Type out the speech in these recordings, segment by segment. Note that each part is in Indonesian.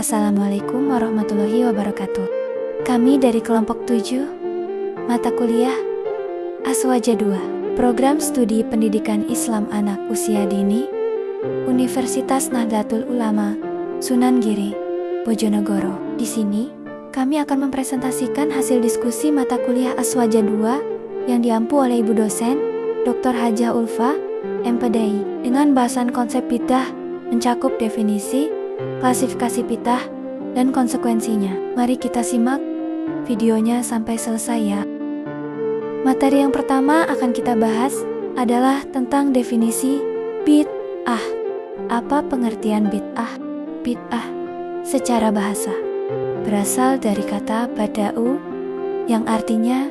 Assalamualaikum warahmatullahi wabarakatuh. Kami dari kelompok 7, mata kuliah Aswaja 2, program studi pendidikan Islam anak usia dini, Universitas Nahdlatul Ulama, Sunan Giri, Bojonegoro. Di sini, kami akan mempresentasikan hasil diskusi mata kuliah Aswaja 2 yang diampu oleh Ibu dosen, Dr. Hajah Ulfa, MPDI, dengan bahasan konsep bid'ah, mencakup definisi, klasifikasi bid'ah, dan konsekuensinya. Mari kita simak videonya sampai selesai ya. Materi yang pertama akan kita bahas adalah tentang definisi bid'ah. Apa pengertian bid'ah? Bid'ah secara bahasa berasal dari kata bada'u yang artinya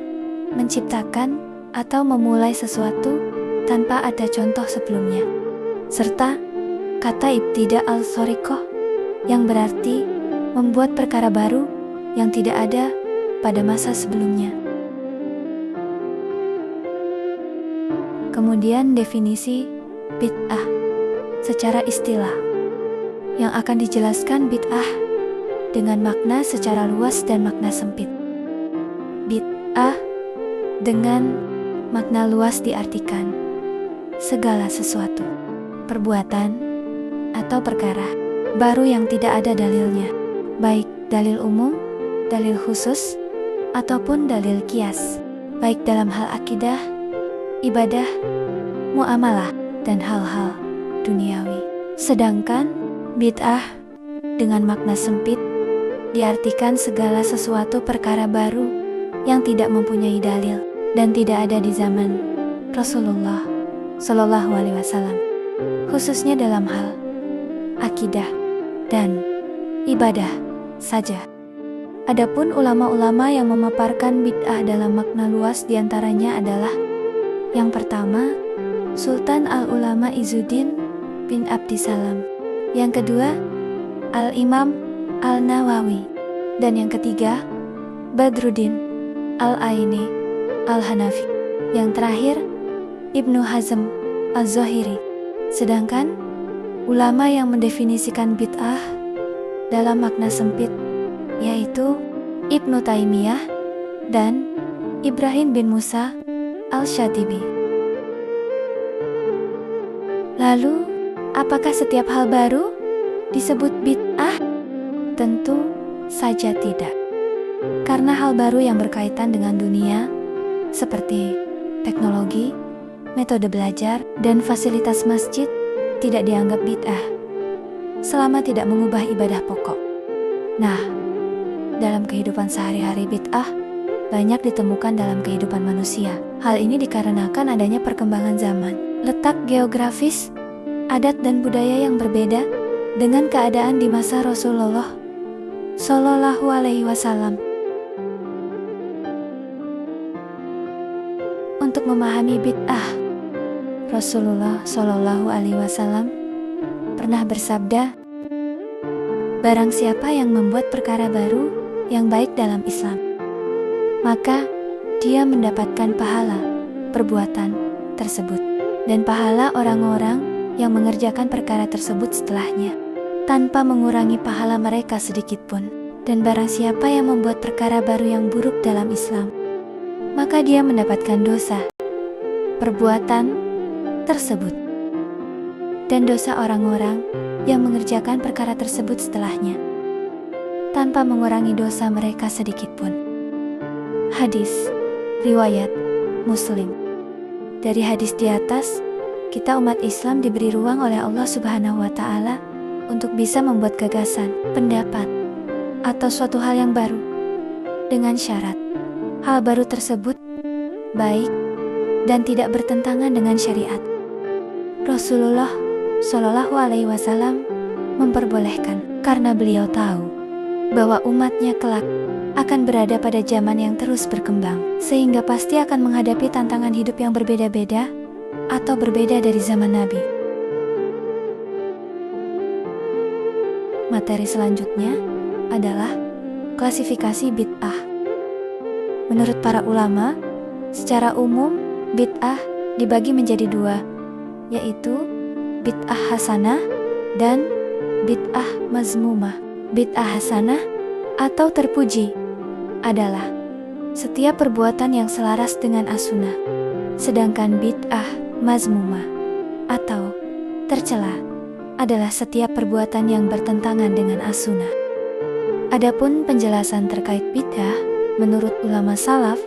menciptakan atau memulai sesuatu tanpa ada contoh sebelumnya, serta kata ibtida al-soriqoh yang berarti membuat perkara baru yang tidak ada pada masa sebelumnya. Kemudian definisi bid'ah secara istilah yang akan dijelaskan bid'ah dengan makna secara luas dan makna sempit. Bid'ah dengan makna luas diartikan segala sesuatu, perbuatan, atau perkara baru yang tidak ada dalilnya, baik dalil umum, dalil khusus, ataupun dalil qiyas, baik dalam hal akidah, ibadah, muamalah, dan hal-hal duniawi. Sedangkan bid'ah dengan makna sempit diartikan segala sesuatu perkara baru yang tidak mempunyai dalil dan tidak ada di zaman Rasulullah Shallallahu Alaihi Wasallam, khususnya dalam hal akidah dan ibadah saja. Adapun ulama-ulama yang memaparkan bid'ah dalam makna luas diantaranya adalah yang pertama, Sultan Al-Ulama Izzuddin bin Abdissalam, yang kedua, Al-Imam Al-Nawawi, dan yang ketiga, Badruddin Al-Aini Al-Hanafi, yang terakhir, Ibnu Hazm Al-Zahiri. Sedangkan ulama yang mendefinisikan bid'ah dalam makna sempit yaitu Ibnu Taimiyah dan Ibrahim bin Musa Al-Syatibi. Lalu, apakah setiap hal baru disebut bid'ah? Tentu saja tidak. Karena hal baru yang berkaitan dengan dunia seperti teknologi, metode belajar, dan fasilitas masjid tidak dianggap bid'ah selama tidak mengubah ibadah pokok. Nah, dalam kehidupan sehari-hari bid'ah banyak ditemukan dalam kehidupan manusia. Hal ini dikarenakan adanya perkembangan zaman, letak geografis, adat dan budaya yang berbeda dengan keadaan di masa Rasulullah Shallallahu Alaihi Wasallam. Untuk memahami bid'ah, Rasulullah Shallallahu Alaihi Wasallam pernah bersabda, "Barang siapa yang membuat perkara baru yang baik dalam Islam, maka dia mendapatkan pahala perbuatan tersebut dan pahala orang-orang yang mengerjakan perkara tersebut setelahnya, tanpa mengurangi pahala mereka sedikit pun. Dan barang siapa yang membuat perkara baru yang buruk dalam Islam, maka dia mendapatkan dosa perbuatan tersebut dan dosa orang-orang yang mengerjakan perkara tersebut setelahnya, tanpa mengurangi dosa mereka sedikit pun." Hadis riwayat Muslim. Dari hadis di atas, kita umat Islam diberi ruang oleh Allah Subhanahu wa Ta'ala untuk bisa membuat gagasan, pendapat, atau suatu hal yang baru dengan syarat hal baru tersebut baik dan tidak bertentangan dengan syariat. Rasulullah Shallallahu Alaihi Wasallam memperbolehkan karena beliau tahu bahwa umatnya kelak akan berada pada zaman yang terus berkembang, sehingga pasti akan menghadapi tantangan hidup yang berbeda-beda atau berbeda dari zaman Nabi. Materi selanjutnya adalah klasifikasi bid'ah. Menurut para ulama, secara umum bid'ah dibagi menjadi dua, yaitu bid'ah hasanah dan bid'ah mazmumah. Bid'ah hasanah atau terpuji adalah setiap perbuatan yang selaras dengan as-sunnah. Sedangkan bid'ah mazmumah atau tercela adalah setiap perbuatan yang bertentangan dengan as-sunnah. Adapun penjelasan terkait bid'ah menurut ulama salaf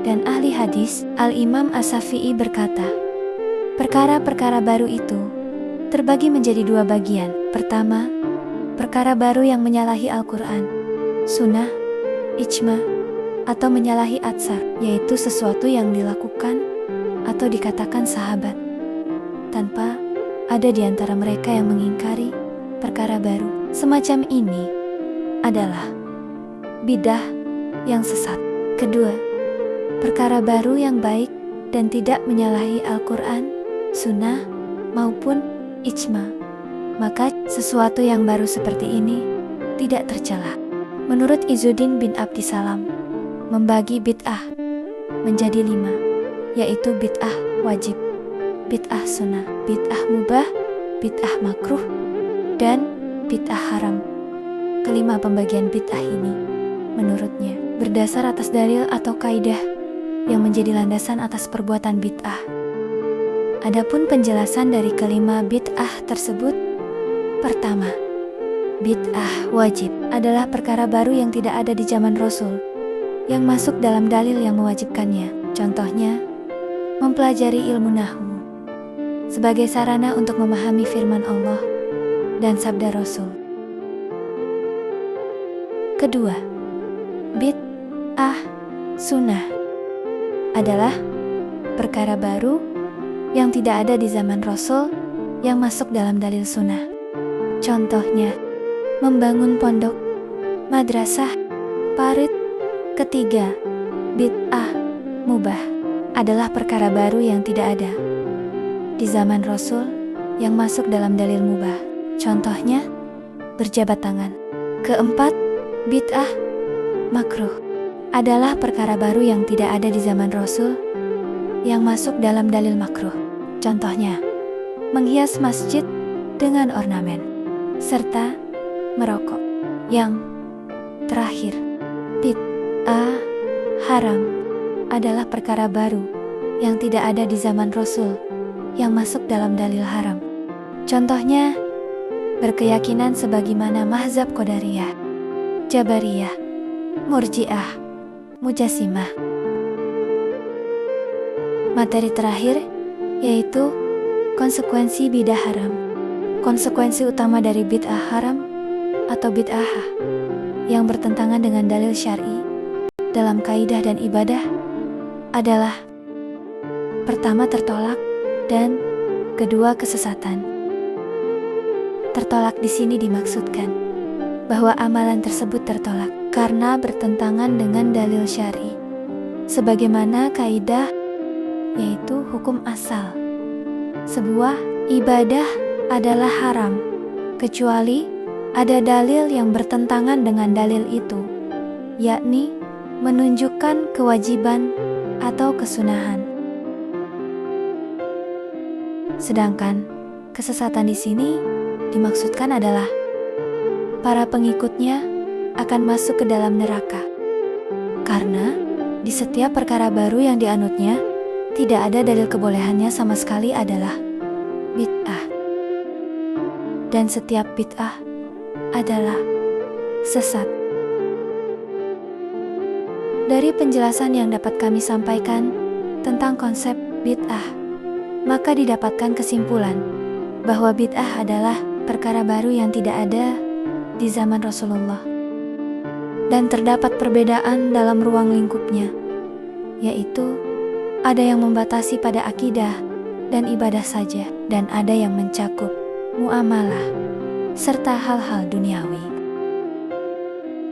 dan ahli hadis, Al-Imam As-Syafi'i berkata, perkara-perkara baru itu terbagi menjadi dua bagian. Pertama, perkara baru yang menyalahi Al-Quran, sunnah, ijma, atau menyalahi atsar, yaitu sesuatu yang dilakukan atau dikatakan sahabat, tanpa ada di antara mereka yang mengingkari perkara baru. Semacam ini adalah bidah yang sesat. Kedua, perkara baru yang baik dan tidak menyalahi Al-Quran, sunnah, maupun ijma, maka sesuatu yang baru seperti ini tidak tercela. Menurut Izzuddin bin Abdissalam, membagi bid'ah menjadi 5, yaitu bid'ah wajib, bid'ah sunnah, bid'ah mubah, bid'ah makruh, dan bid'ah haram. Kelima pembagian bid'ah ini, menurutnya, berdasar atas dalil atau kaidah yang menjadi landasan atas perbuatan bid'ah. Adapun penjelasan dari kelima bid'ah tersebut, pertama, bid'ah wajib adalah perkara baru yang tidak ada di zaman Rasul, yang masuk dalam dalil yang mewajibkannya. Contohnya, mempelajari ilmu nahwu sebagai sarana untuk memahami firman Allah dan sabda Rasul. Kedua, bid'ah sunnah adalah perkara baru yang tidak ada di zaman Rasul yang masuk dalam dalil sunnah. Contohnya, membangun pondok, madrasah, parit. Ketiga, bid'ah mubah adalah perkara baru yang tidak ada di zaman Rasul yang masuk dalam dalil mubah. Contohnya, berjabat tangan. Keempat, bid'ah makruh adalah perkara baru yang tidak ada di zaman Rasul yang masuk dalam dalil makruh. Contohnya, menghias masjid dengan ornamen, serta merokok. Yang terakhir, bid'ah haram adalah perkara baru yang tidak ada di zaman Rasul yang masuk dalam dalil haram. Contohnya, berkeyakinan sebagaimana mazhab Qadariyah, Jabariyah, Murji'ah, Mujassimah. Materi terakhir yaitu konsekuensi bid'ah haram. Konsekuensi utama dari bid'ah haram atau bid'ah yang bertentangan dengan dalil syar'i dalam kaidah dan ibadah adalah pertama, tertolak, dan kedua, kesesatan. Tertolak di sini dimaksudkan bahwa amalan tersebut tertolak karena bertentangan dengan dalil syar'i, sebagaimana kaidah yaitu hukum asal. Sebuah ibadah adalah haram kecuali ada dalil yang bertentangan dengan dalil itu, yakni menunjukkan kewajiban atau kesunahan. Sedangkan kesesatan di sini dimaksudkan adalah para pengikutnya akan masuk ke dalam neraka karena di setiap perkara baru yang dianutnya tidak ada dalil kebolehannya sama sekali adalah bid'ah, dan setiap bid'ah adalah sesat. Dari penjelasan yang dapat kami sampaikan tentang konsep bid'ah, maka didapatkan kesimpulan bahwa bid'ah adalah perkara baru yang tidak ada di zaman Rasulullah, dan terdapat perbedaan dalam ruang lingkupnya, yaitu ada yang membatasi pada akidah dan ibadah saja, dan ada yang mencakup muamalah serta hal-hal duniawi.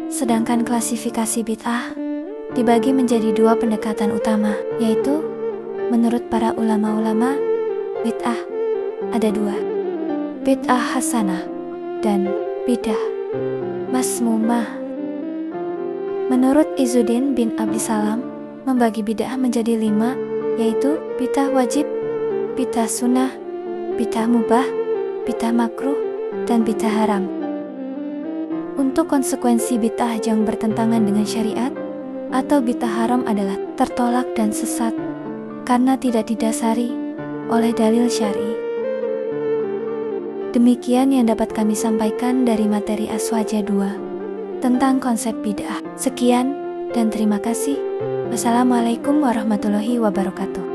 Sedangkan klasifikasi bid'ah dibagi menjadi dua pendekatan utama, yaitu menurut para ulama-ulama, bid'ah ada dua, bid'ah hasanah dan bid'ah mazmumah. Menurut Izzuddin bin Abdissalam, membagi bid'ah menjadi 5, yaitu bid'ah wajib, bid'ah sunnah, bid'ah mubah, bid'ah makruh, dan bid'ah haram. Untuk konsekuensi bid'ah yang bertentangan dengan syariat atau bid'ah haram adalah tertolak dan sesat karena tidak didasari oleh dalil syar'i. Demikian yang dapat kami sampaikan dari materi Aswaja 2 tentang konsep bid'ah. Sekian dan terima kasih. Wassalamualaikum warahmatullahi wabarakatuh.